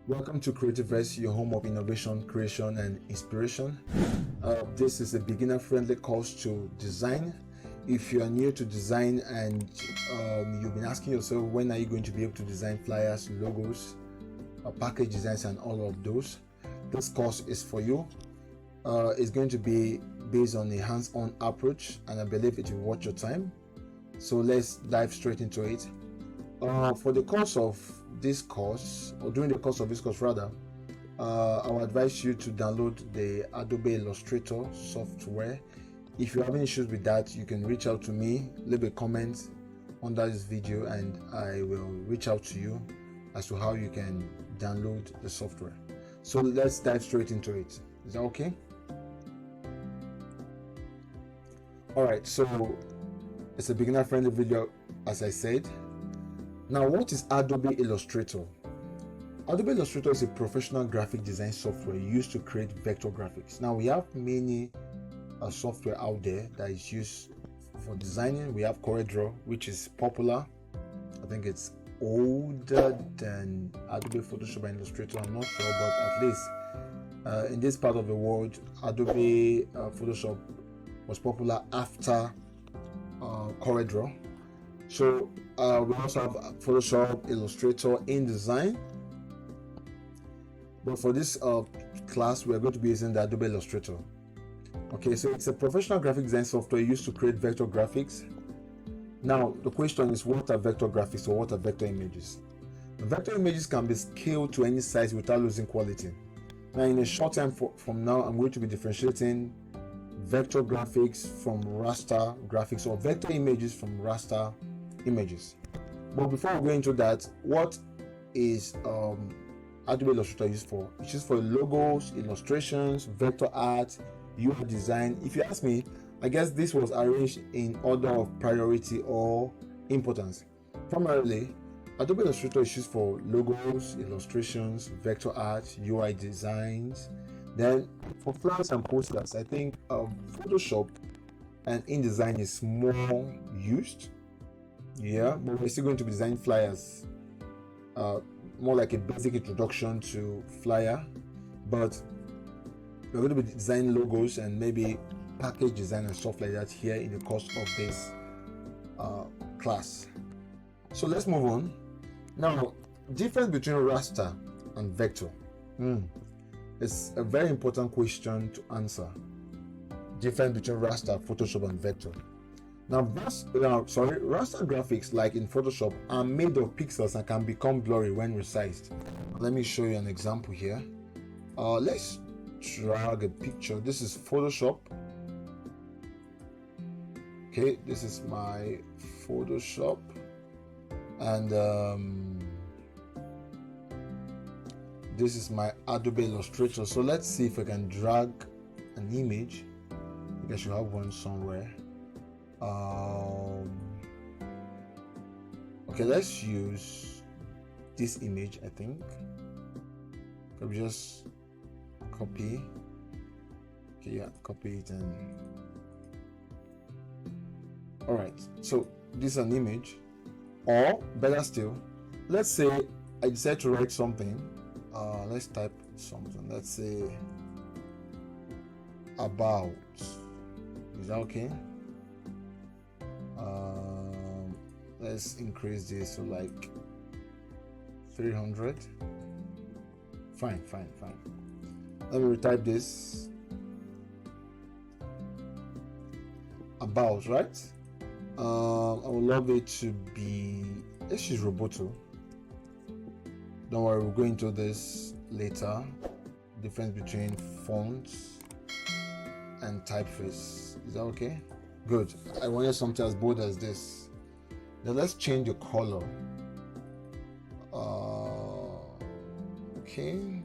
Welcome to Cre8tiverse, your home of innovation, creation, and inspiration. This is a beginner-friendly course to design. If you are new to design and you've been asking yourself, when are you going to be able to design flyers, logos, package designs, and all of those, this course is for you. It's going to be based on a hands-on approach, and I believe it will worth your time. So let's dive straight into it. For the course of this course, or during the course of this course rather, I would advise you to download the Adobe Illustrator software. If you have any issues with that, you can reach out to me, leave a comment under this video, and I will reach out to you as to how you can download the software. So let's dive straight into it. Is that okay? Alright, so it's a beginner friendly video, as I said. Now, what is Adobe Illustrator? Adobe Illustrator is a professional graphic design software used to create vector graphics. Now, we have many software out there that is used for designing. We have CorelDRAW, which is popular. I think it's older than Adobe Photoshop and Illustrator. I'm not sure, but at least in this part of the world, Adobe Photoshop was popular after CorelDRAW. So we also have Photoshop, Illustrator, InDesign. But for this class, we are going to be using the Adobe Illustrator. Okay, so it's a professional graphic design software used to create vector graphics. Now, the question is, what are vector graphics, or what are vector images? Vector images can be scaled to any size without losing quality. Now, in a short time from now, I'm going to be differentiating vector graphics from raster graphics, or vector images from raster images. But before we go into that, what is Adobe Illustrator used for? It's used for logos, illustrations, vector art, UI design. If you ask me, I guess this was arranged in order of priority or importance. Primarily, Adobe Illustrator is used for logos, illustrations, vector art, UI designs. Then for flyers and posters, I think Photoshop and InDesign is more used. Yeah, but we're still going to be designing flyers, more like a basic introduction to flyer, but we're going to be designing logos and maybe package design and stuff like that here in the course of this class. So let's move on. Now, difference between raster and vector. It's a very important question to answer. Difference between raster, Photoshop, and vector. Now, raster graphics, like in Photoshop, are made of pixels and can become blurry when resized. Let me show you an example here. Let's drag a picture. This is Photoshop. Okay, this is my Photoshop, and this is my Adobe Illustrator. So let's see if I can drag an image. I think I should have one somewhere. Okay, let's use this image. I think can we just copy? Okay, yeah, copy it. And all right, so this is an image. Or better still, let's say I decide to write something. Let's type something. Let's say about. Is that okay? Let's increase this to like 300. Fine. Let me retype this. About, right? I would love it to be, let's use Roboto. Don't worry, we'll go into this later. Difference between fonts and typeface. Is that okay? Good. I wanted something as bold as this. Now let's change the color. Okay.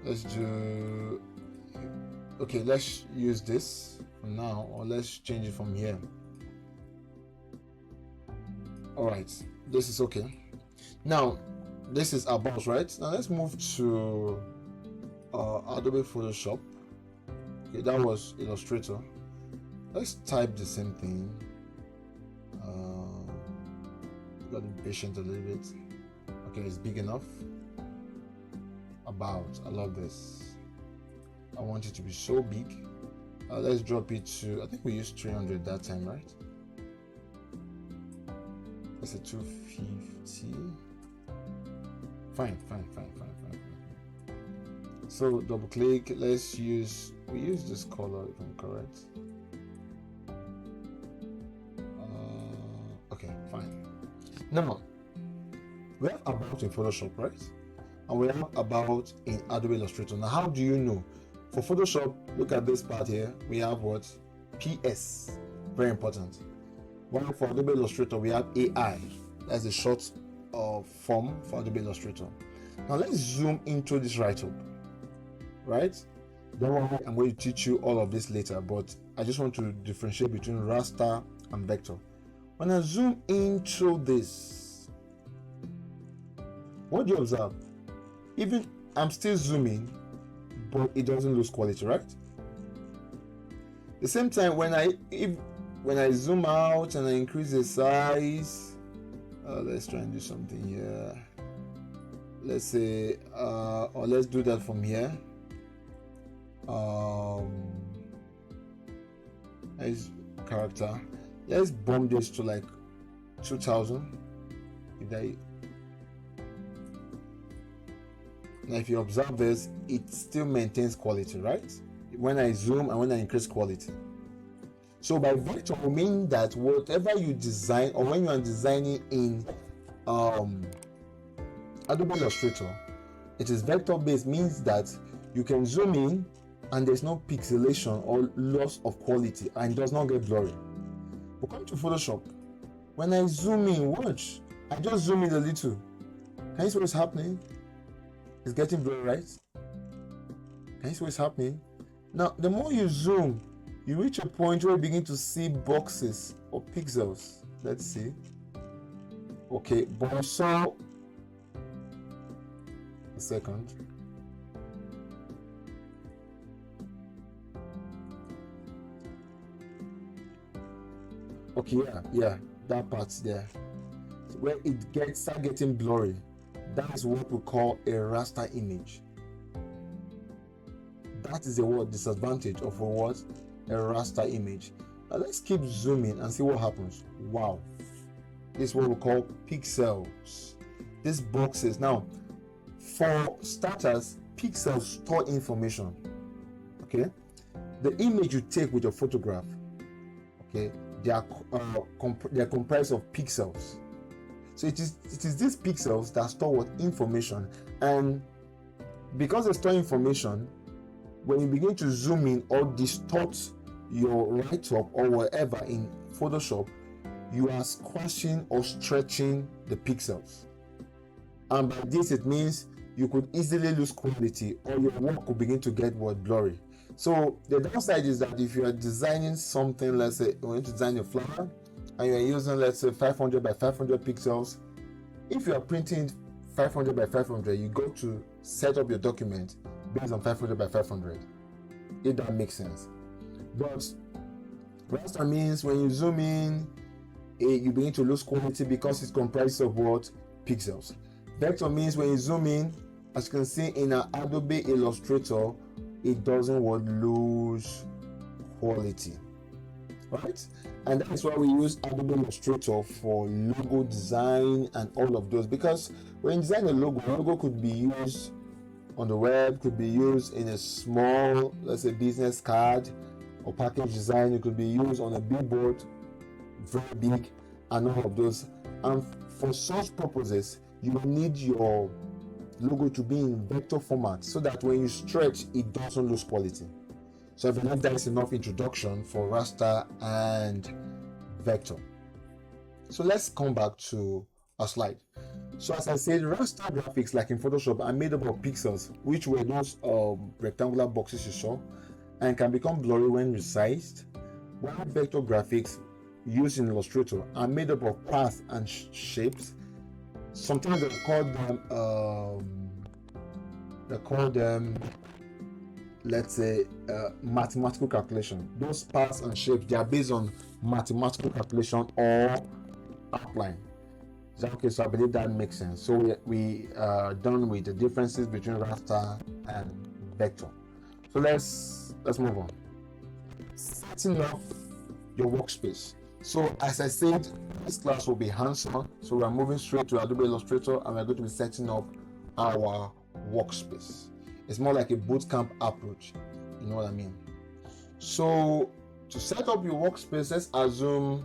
Let's do. Okay, let's use this for now, or let's change it from here. All right, this is okay. Now, this is about, right? Now let's move to Adobe Photoshop. Okay, that was Illustrator. Let's type the same thing. got impatient a little bit. Okay, it's big enough. About, I love this. I want it to be so big. Let's drop it to, I think we used 300 that time, right? That's a 250. Fine. So double click. Let's use, we use this color if I'm correct. Okay, fine. Now we have about in Photoshop, right? And we have about in Adobe Illustrator. Now, how do you know? For Photoshop, look at this part here. We have what? PS. Very important. While for Adobe Illustrator, we have AI. That's a short form for Adobe Illustrator. Now, let's zoom into this write-up. Right? Don't worry, I'm going to teach you all of this later, but I just want to differentiate between raster and vector. When I zoom into this, what do you observe? Even I'm still zooming, but it doesn't lose quality, right? The same time, when I zoom out and I increase the size, let's try and do something here. Let's say, or let's do that from here. As character, let's bump this to like 2000. Now, if you observe this, it still maintains quality, right? When I zoom and when I increase quality. So by vector, we mean that whatever you design, or when you are designing in Adobe Illustrator, it is vector based, means that you can zoom in and there's no pixelation or loss of quality and it does not get blurry. But come to Photoshop, when I zoom in, watch, I just zoom in a little. Can you see what's happening? It's getting blurry, right? Can you see what's happening? Now, the more you zoom, you reach a point where you begin to see boxes or pixels. Let's see. Okay, but I saw a second. Okay, yeah, that part's there. So where it start getting blurry, that is what we call a raster image. That is the disadvantage of a raster image. Now let's keep zooming and see what happens. Wow, this is what we call pixels. These boxes. Now, for starters, pixels store information. Okay, the image you take with your photograph, okay, they are comprised of pixels. So it is these pixels that store what information, and because they store information, when you begin to zoom in or distort your write-up or whatever in Photoshop, you are squashing or stretching the pixels, and by this it means you could easily lose quality or your work could begin to get blurry. So the downside is that if you are designing something, let's say you want to design a flower and you are using, let's say, 500 by 500 pixels, if you are printing 500 by 500, you go to set up your document based on 500 by 500, if that makes sense. But raster means when you zoom in, you begin to lose quality because it's comprised of what? Pixels. Vector means when you zoom in, as you can see in our Adobe Illustrator, it doesn't lose quality, right? And that is why we use Adobe Illustrator for logo design and all of those, because when you design a logo could be used on the web, could be used in a small, let's say, business card or package design. It could be used on a billboard, very big, and all of those. And for such purposes, you need your logo to be in vector format so that when you stretch, it doesn't lose quality. So I believe that is enough introduction for raster and vector. So let's come back to our slide. So as I said, raster graphics, like in Photoshop, are made up of pixels, which were those rectangular boxes you saw, and can become blurry when resized. While vector graphics used in Illustrator are made up of paths and shapes. Sometimes they call them, let's say, mathematical calculation. Those paths and shapes, they are based on mathematical calculation or outline. Okay, so I believe that makes sense. So we are done with the differences between raster and vector. So let's move on. Setting up your workspace. So as I said, this class will be hands-on. So we're moving straight to Adobe Illustrator and we're going to be setting up our workspace. It's more like a bootcamp approach. You know what I mean? So to set up your workspace, let's assume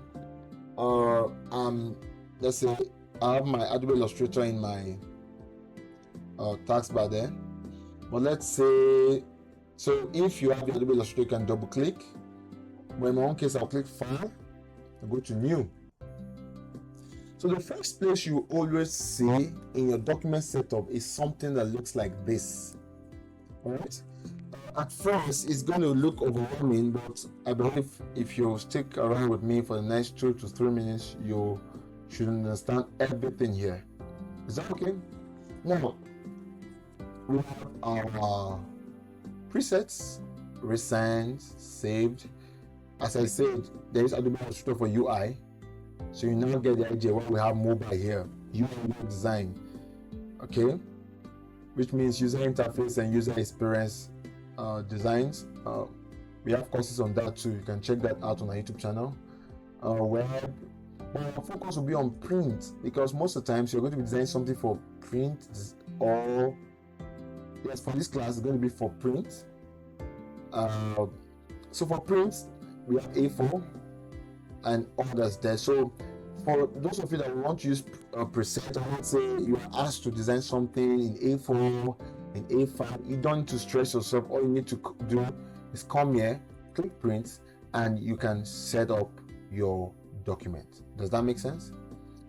let's say I have my Adobe Illustrator in my taskbar there. But let's say, so if you have the Adobe Illustrator, you can double click. But in my own case, I'll click File and go to New. So the first place you always see in your document setup is something that looks like this. Alright? At first, it's going to look overwhelming, but I believe if you stick around with me for the next 2 to 3 minutes, you should understand everything here. Is that okay? Now, we have our presets, recent, saved. As I said, there is Adobe Illustrator for UI. So you now get the idea when we have mobile here, UI design. Okay? Which means user interface and user experience designs. We have courses on that too. You can check that out on our YouTube channel. Web. Our focus will be on print because most of the times you're going to be designing something for print, or yes, for this class it's going to be for print. So for print we have A4 and others there. So for those of you that want to use preset, I would say you are asked to design something in A4, in A5, you don't need to stress yourself. All you need to do is come here, click print, and you can set up your document. Does that make sense?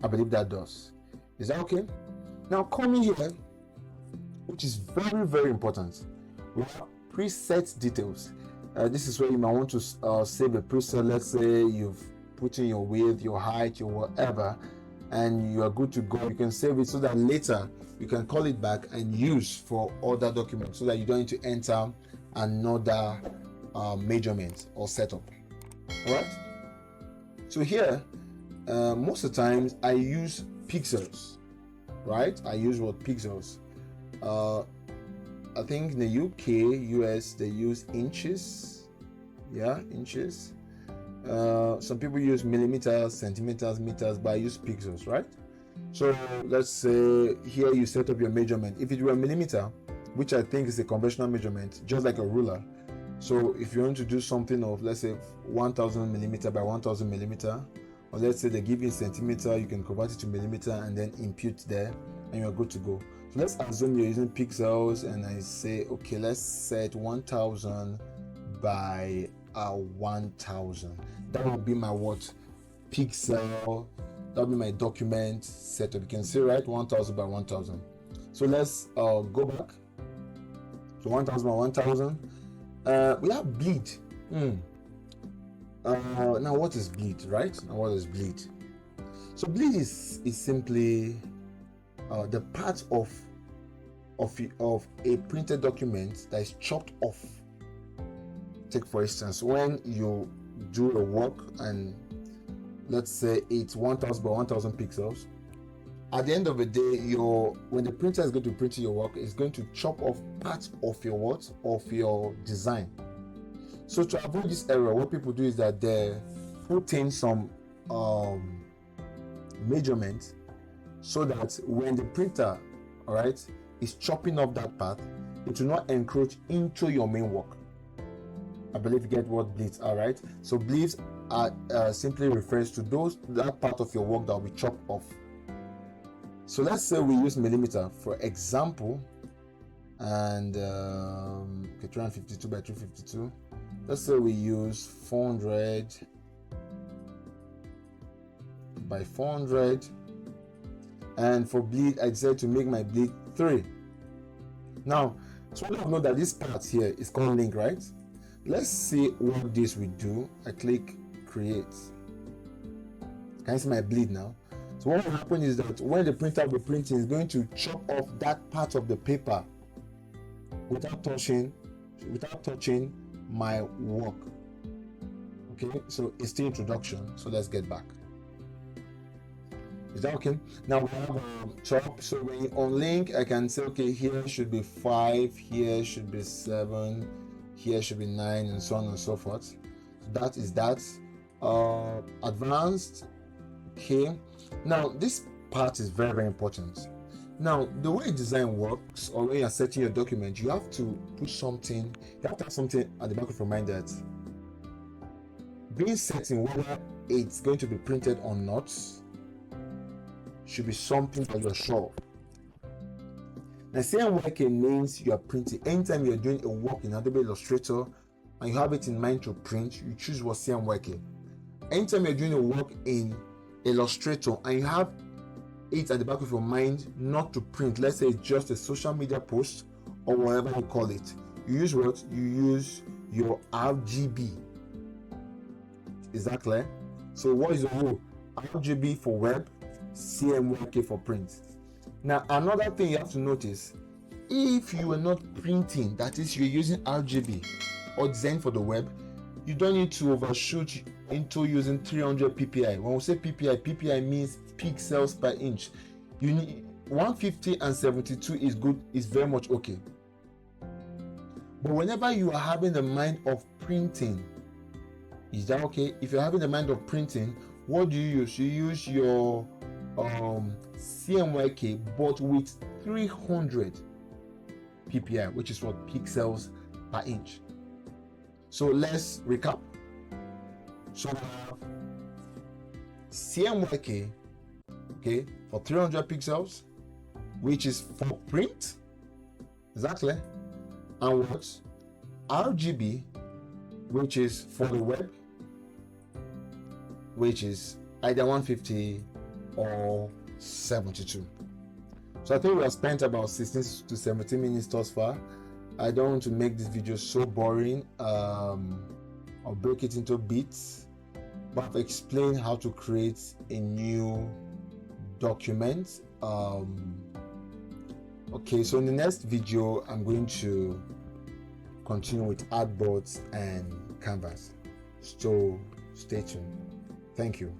I believe that does. Is that okay? Now coming here, which is very, very important, we have preset details. This is where you might want to save a preset. Let's say you've put in your width, your height, your whatever, and you are good to go. You can save it so that later you can call it back and use for other documents, so that you don't need to enter another measurement or setup. All right? So here, most of the times I use pixels, right? I use what pixels. I think in the UK, US, they use inches. Yeah, inches. Some people use millimeters, centimeters, meters, but I use pixels, right? So let's say here you set up your measurement. If it were a millimeter, which I think is a conventional measurement, just like a ruler. So if you want to do something of, let's say 1000 millimeter by 1000 millimeter, or let's say they give you centimeter, you can convert it to millimeter and then impute there and you're good to go. So let's assume you're using pixels and I say, okay, let's set 1000 by 1000. That will be my what? Pixel. That will be my document setup. You can see, right? 1000 by 1000. So let's go back to 1000 by 1000. We have bleed. Now what is bleed, right? Now what is bleed? So bleed is simply the part of a printed document that is chopped off. Take for instance, when you do a work and let's say it's 1000 by 1000 pixels, at the end of the day, when the printer is going to print your work, it's going to chop off parts of your what? Of your design. So to avoid this error, what people do is that they put in some measurement so that when the printer, all right, is chopping off that part, it will not encroach into your main work. I believe you get what bleeds are, right? So bleeds simply refers to that part of your work that will be chopped off. So let's say we use millimeter for example, and 352 by 352. Let's say we use 400 by 400, and for bleed I decided to make my bleed 3. Now, so we know that this part here is called link, right? Let's see what this will do. I click create. Can you see my bleed now? So what will happen is that when the printer will be printing, it's going to chop off that part of the paper without touching my work. Okay, so it's the introduction. So let's get back. Is that okay? Now we have top. So when you unlink, I can say, okay, here should be 5, here should be 7, here should be 9, and so on and so forth. So that is that. Advanced. Okay. Now this part is very, very important. Now the way design works, or when you're setting your document, you have to put something. You have to have something at the back of your mind that being certain whether it's going to be printed or not should be something that you're sure of. Now, CMYK means you are printing. Anytime you're doing a work in Adobe Illustrator and you have it in mind to print, you choose what CMYK. Anytime you're doing a work in Illustrator and you have it at the back of your mind not to print, let's say it's just a social media post or whatever you call it, you use what? You use your RGB. Is that clear? So what is the rule? RGB for web, CMYK for print. Now another thing you have to notice, if you are not printing, that is you're using RGB or design for the web, you don't need to overshoot into using 300 ppi. When we say ppi means pixels per inch. You need 150 and 72 is good, is very much okay. But whenever you are having the mind of printing, is that okay? If you're having the mind of printing, what do you use? You use your CMYK, but with 300 ppi, which is what, pixels per inch. So let's recap. So we have CMYK, okay, for 300 pixels, which is for print, exactly, and what? RGB, which is for the web, which is either 150 or 72. So I think we have spent about 16 to 17 minutes thus far. I don't want to make this video so boring. I'll break it into bits, but I've explained how to create a new document. Okay, so in the next video I'm going to continue with artboards and canvas, so stay tuned. Thank you.